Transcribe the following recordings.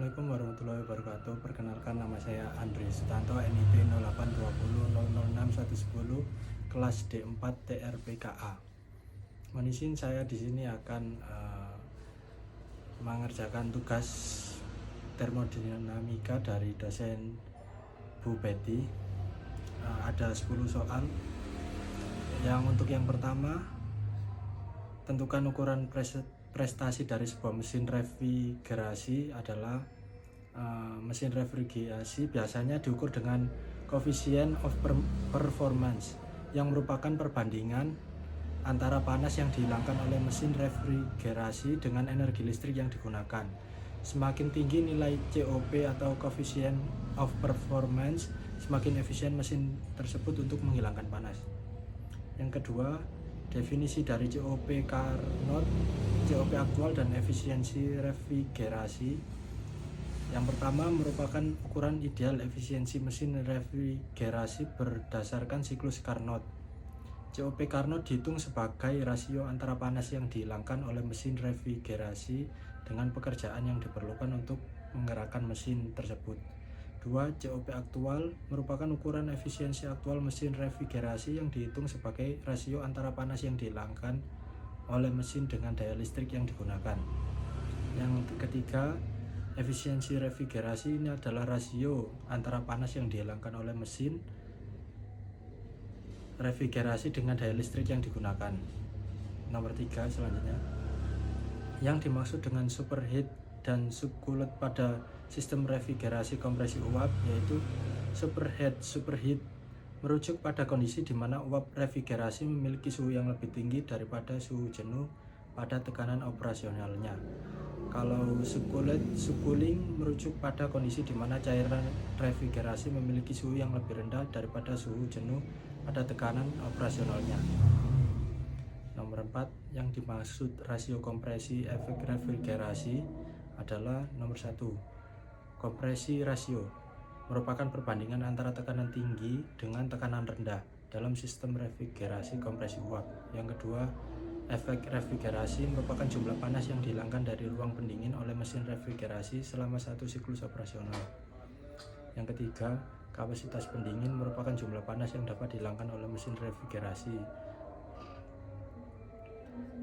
Assalamualaikum warahmatullahi wabarakatuh. Perkenalkan, nama saya Andri Sutanto, NIP 0820006110, kelas D4 TRPKA. Mohon izin, saya di sini akan mengerjakan tugas termodinamika dari dosen Bu Betty. Ada 10 soal. Yang untuk yang pertama, tentukan ukuran prestasi dari sebuah mesin refrigerasi adalah mesin refrigerasi biasanya diukur dengan coefficient of performance yang merupakan perbandingan antara panas yang dihilangkan oleh mesin refrigerasi dengan energi listrik yang digunakan. Semakin tinggi nilai COP atau coefficient of performance, semakin efisien mesin tersebut untuk menghilangkan panas. Yang kedua, definisi dari COP Carnot, COP aktual, dan efisiensi refrigerasi. Yang pertama, merupakan ukuran ideal efisiensi mesin refrigerasi berdasarkan siklus Carnot. COP Carnot dihitung sebagai rasio antara panas yang dihilangkan oleh mesin refrigerasi dengan pekerjaan yang diperlukan untuk menggerakkan mesin tersebut. 2. COP aktual merupakan ukuran efisiensi aktual mesin refrigerasi yang dihitung sebagai rasio antara panas yang dihilangkan oleh mesin dengan daya listrik yang digunakan. Yang ketiga, efisiensi refrigerasi ini adalah rasio antara panas yang dihilangkan oleh mesin refrigerasi dengan daya listrik yang digunakan. Nomor 3 selanjutnya, yang dimaksud dengan superheat dan subcoolant pada sistem refrigerasi kompresi uap yaitu superheat merujuk pada kondisi di mana uap refrigerasi memiliki suhu yang lebih tinggi daripada suhu jenuh pada tekanan operasionalnya. Kalau subcooling merujuk pada kondisi di mana cairan refrigerasi memiliki suhu yang lebih rendah daripada suhu jenuh pada tekanan operasionalnya. Nomor 4, yang dimaksud rasio kompresi efek refrigerasi adalah nomor 1, kompresi rasio merupakan perbandingan antara tekanan tinggi dengan tekanan rendah dalam sistem refrigerasi kompresi uap. Yang kedua, efek refrigerasi merupakan jumlah panas yang dihilangkan dari ruang pendingin oleh mesin refrigerasi selama satu siklus operasional. Yang ketiga, kapasitas pendingin merupakan jumlah panas yang dapat dihilangkan oleh mesin refrigerasi.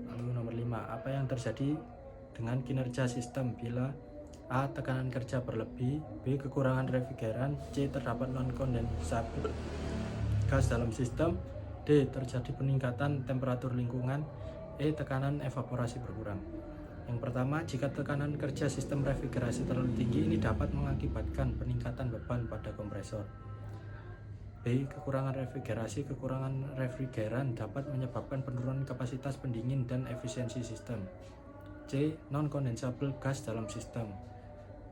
Lalu nomor 5, apa yang terjadi dengan kinerja sistem bila A. Tekanan kerja berlebih, B. Kekurangan refrigeran, C. Terdapat non-kondensabel gas dalam sistem, D. Terjadi peningkatan temperatur lingkungan, E. Tekanan evaporasi berkurang. Yang pertama, jika tekanan kerja sistem refrigerasi terlalu tinggi, ini dapat mengakibatkan peningkatan beban pada kompresor. B. Kekurangan refrigeran dapat menyebabkan penurunan kapasitas pendingin dan efisiensi sistem. C. Non-kondensabel gas dalam sistem.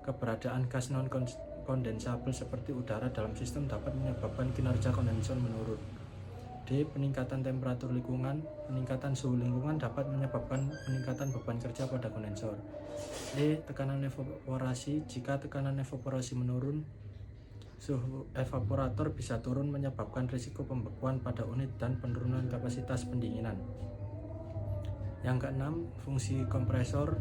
Keberadaan gas non-kondensabel seperti udara dalam sistem dapat menyebabkan kinerja kondensor menurun. D. Peningkatan temperatur lingkungan. Peningkatan suhu lingkungan dapat menyebabkan peningkatan beban kerja pada kondensor. E. Tekanan evaporasi. Jika tekanan evaporasi menurun, suhu evaporator bisa turun menyebabkan risiko pembekuan pada unit dan penurunan kapasitas pendinginan. Yang keenam, fungsi kompresor.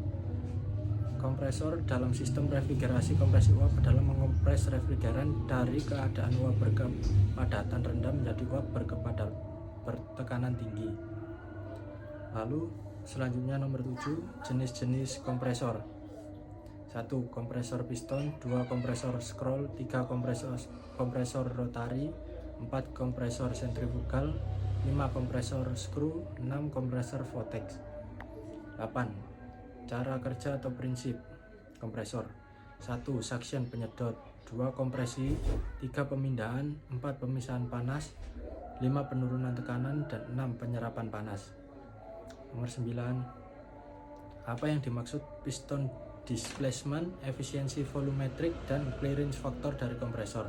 Kompresor dalam sistem refrigerasi kompresi uap adalah mengompres refrigeran dari keadaan uap berkepadatan rendah menjadi uap bertekanan tinggi. Lalu selanjutnya nomor 7, jenis-jenis kompresor. 1. Kompresor piston, 2. Kompresor scroll, 3. Kompresor rotari, 4. Kompresor sentrifugal, 5. Kompresor screw, 6. Kompresor vortex. 8. Cara kerja atau prinsip kompresor. 1. Suction penyedot, 2. Kompresi, 3. Pemindahan, 4. Pemisahan panas, 5. Penurunan tekanan, dan 6. Penyerapan panas. Nomor 9. Apa yang dimaksud piston displacement, efisiensi volumetrik, dan clearance factor dari kompresor?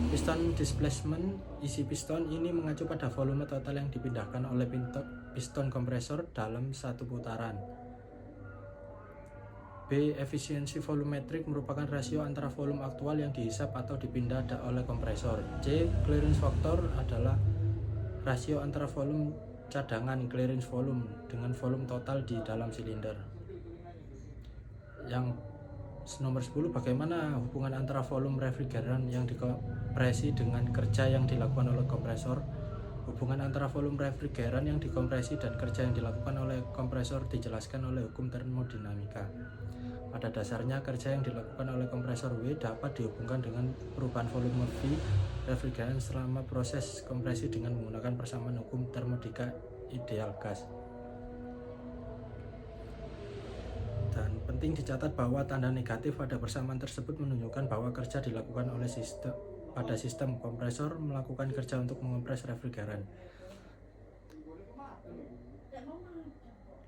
Piston displacement, isi piston ini mengacu pada volume total yang dipindahkan oleh piston kompresor dalam satu putaran. B. Efisiensi volumetrik merupakan rasio antara volume aktual yang dihisap atau dipindah oleh kompresor. C. Clearance factor adalah rasio antara volume cadangan clearance volume dengan volume total di dalam silinder. Yang Nomor 10, bagaimana hubungan antara volume refrigeran yang dikompresi dengan kerja yang dilakukan oleh kompresor? Hubungan antara volume refrigeran yang dikompresi dan kerja yang dilakukan oleh kompresor dijelaskan oleh hukum termodinamika. Pada dasarnya, kerja yang dilakukan oleh kompresor W dapat dihubungkan dengan perubahan volume V refrigeran selama proses kompresi dengan menggunakan persamaan hukum termodinamika ideal gas. Dan penting dicatat bahwa tanda negatif pada persamaan tersebut menunjukkan bahwa kerja dilakukan oleh sistem kompresor melakukan kerja untuk mengompres refrigeran.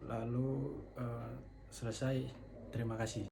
Lalu selesai. Terima kasih.